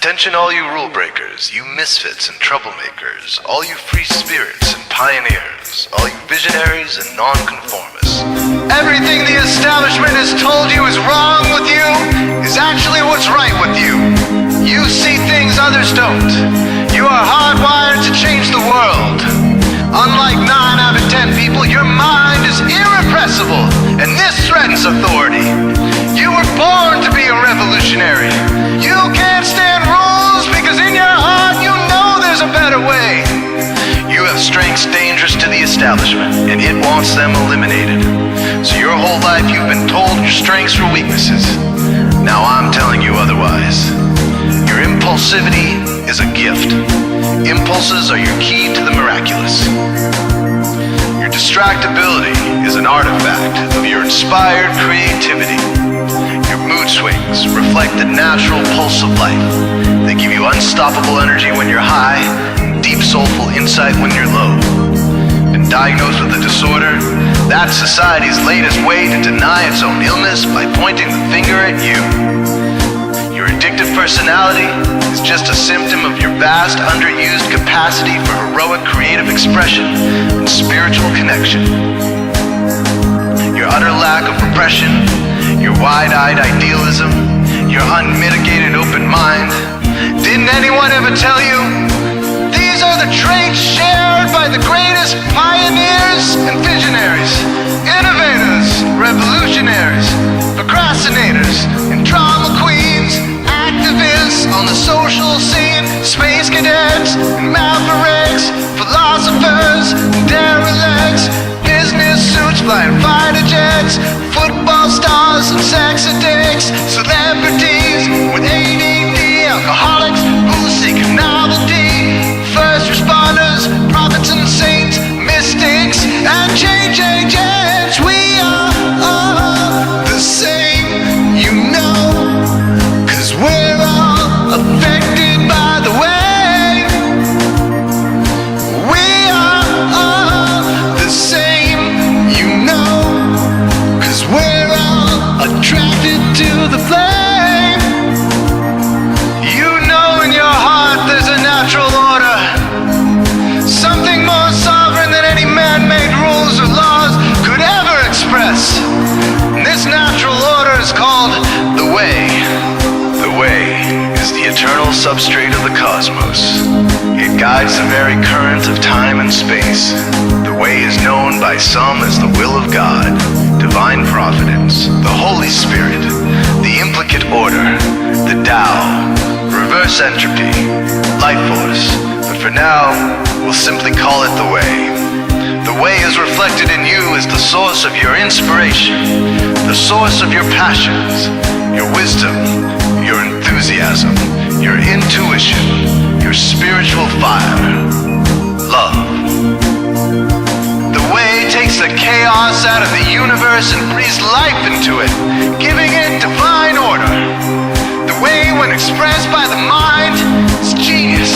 Attention all you rule breakers, you misfits and troublemakers, all you free spirits and pioneers, all you visionaries and nonconformists. Everything the establishment has told you is wrong with you is actually what's right with you. You see things others don't. You are hardwired to change the world. Unlike 9 out of 10 people, your mind is irrepressible, and this threatens authority. You were born to be a revolutionary. You can't stand rules because in your heart you know there's a better way. You have strengths dangerous to the establishment, and it wants them eliminated. So your whole life you've been told your strengths were weaknesses. Now I'm telling you otherwise. Your impulsivity is a gift. Impulses are your key to the miraculous. Your distractibility is an artifact of your inspired creativity. Your mood swings reflect the natural pulse of life. They give you unstoppable energy when you're high, and deep soulful insight when you're low. Been diagnosed with a disorder? That's society's latest way to deny its own illness by pointing the finger at you. Your addictive personality is just a symptom of your vast, underused capacity for heroic creative expression and spiritual connection. Your utter lack of repression, your wide-eyed idealism, your unmitigated open mind. Didn't anyone ever tell you? These are the traits shared by the greatest pioneers and visionaries, innovators, revolutionaries, procrastinators, and drama queens, activists on the social scene, space cadets, and mavericks, philosophers, derelicts, business suits flying fighter jets, football stars and sex addicts, celebrities with ADD, alcoholics who seek novelty, first responders, prophets and saints, mystics, and change agents. We are all the same, you know, 'cause we're all affected by the way. We are all the same, you know, 'cause we're all attracted to the flame. You know in your heart there's a natural order, something more sovereign than any man-made rules or laws could ever express. And this natural order is called the way. The way is the eternal substrate of the cosmos. It guides the very current of time and space. The way is known by some as the will of God, divine providence, the Holy Spirit, the implicate order, the Tao, reverse entropy, life force. But for now, we'll simply call it the way. The way is reflected in you as the source of your inspiration, the source of your passions, your wisdom, your enthusiasm, your intuition, your spiritual fire, love. The way takes the chaos out of the universe and breathes life into it, giving it divine order. The way, when expressed by the mind, is genius.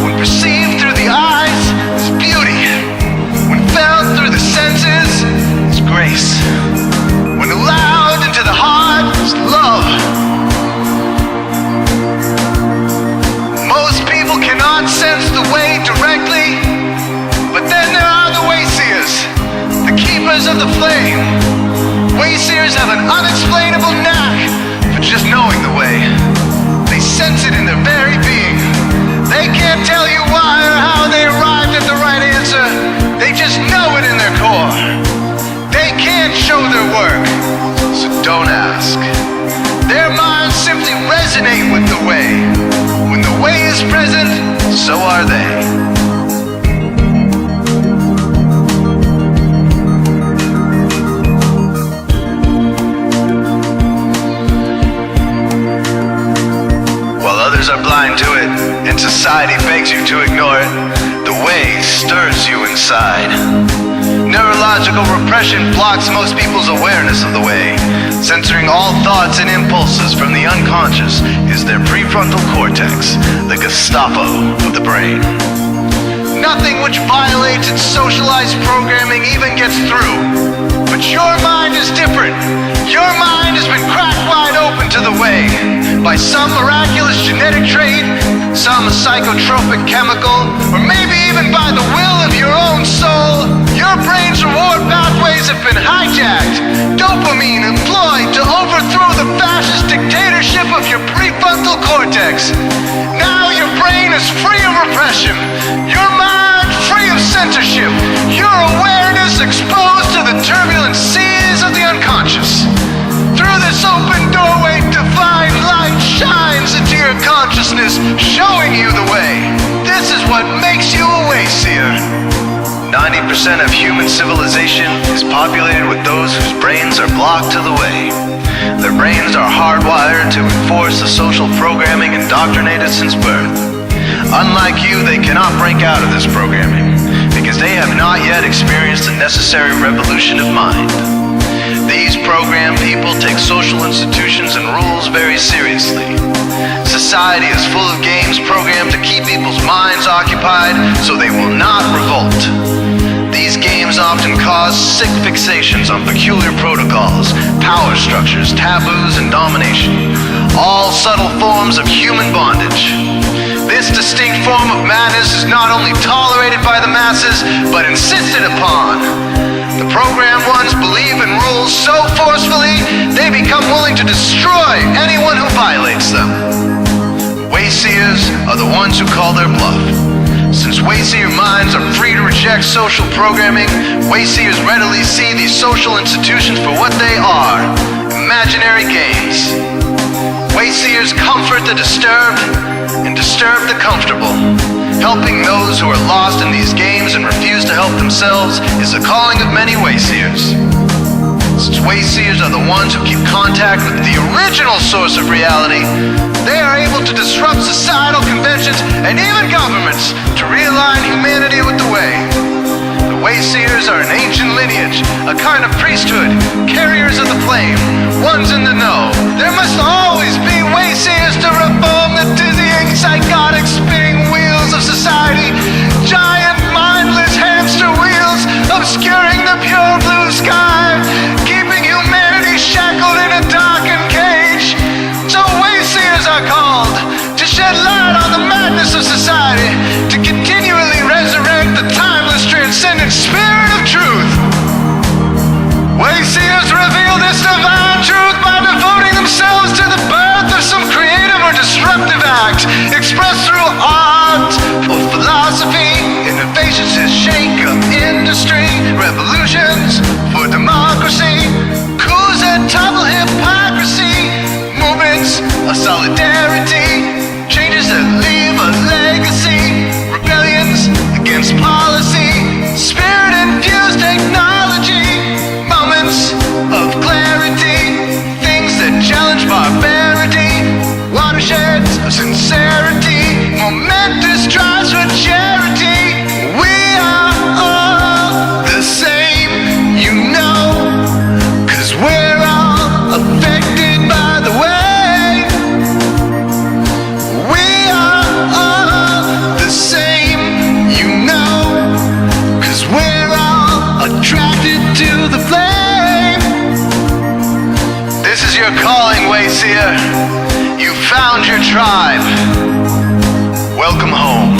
When perceived through the eyes, is beauty. When felt through the senses, is grace. When allowed into the heart, is love. Most people cannot sense the way directly, but then there are the WAYSEERs, the keepers of the flame. WAYSEERs have an unexplainable knack for just knowing the way. They sense it in their very being. They can't tell you why or how they arrived at the right answer. They just know it in their core. They can't show their work, so don't ask. Their minds simply resonate with the way. When the way is present, so are they. Are blind to it, and society begs you to ignore it. The way stirs you inside. Neurological repression blocks most people's awareness of the way. Censoring all thoughts and impulses from the unconscious is their prefrontal cortex, the Gestapo of the brain. Nothing which violates its socialized programming even gets through. But your mind is different. Your mind has been cracked wide open to the way by some miraculous genetic trait, some psychotropic chemical, or maybe even by the will of your own soul, your brain's reward pathways have been hijacked, dopamine employed to overthrow the fascist dictatorship of your prefrontal cortex. Now your brain is free of repression, your mind free of censorship, your awareness exposed to the turbulent seas of the unconscious. Through this open doorway, divine light shines into your consciousness, showing you the way. This is what makes you a WAYSEER. 90% of human civilization is populated with those whose brains are blocked to the way. Their brains are hardwired to enforce the social programming indoctrinated since birth. Unlike you, they cannot break out of this programming, because they have not yet experienced the necessary revolution of mind. These programmed people take social institutions and rules very seriously. Society is full of games programmed to keep people's minds occupied so they will not revolt. These games often cause sick fixations on peculiar protocols, power structures, taboos, and domination, all subtle forms of human bondage. This distinct form of madness is not only tolerated by the masses, but insisted upon. The programmed ones believe in rules so forcefully, they become willing to destroy anyone who violates them. WAYSEERs are the ones who call their bluff. Since WAYSEER minds are free to reject social programming, WAYSEERs readily see these social institutions for what they are, imaginary games. WAYSEERs comfort the disturbed and disturb the comfortable. Helping those who are lost in these games and refuse to help themselves is the calling of many WAYSEERs. Since WAYSEERs are the ones who keep contact with the original source of reality, they are able to disrupt societal conventions and even governments to realign humanity with the way. The WAYSEERs are an ancient lineage, a kind of priesthood, carriers of the flame, ones in the know. There must always be WAYSEERs to reform the dizzying, psychotic, spinning wheels of society, giant, mindless hamster wheels obscuring the pure blue sky, keeping humanity shackled in a darkened cage. So WAYSEERs are called to shed light on the madness of society, to continually resurrect the timeless, transcendent spirit of truth. WAYSEERs reveal this divine truth by devoting themselves to the birth of some creative or disruptive act, expressed through art or philosophy, innovations that shake up industry, revolutions for democracy, coups that topple hypocrisy, movements of solidarity, changes that leave a legacy, rebellions against policy, spirit-infused technology, moments of clarity, things that challenge barbarity, watersheds of sincerity, momentous drives for charity. We are all the same, you know, 'cause we're all affected by the way. We are all the same, you know, 'cause we're all attracted to the flame. This is your calling, WAYSEER. You found your tribe. Welcome home.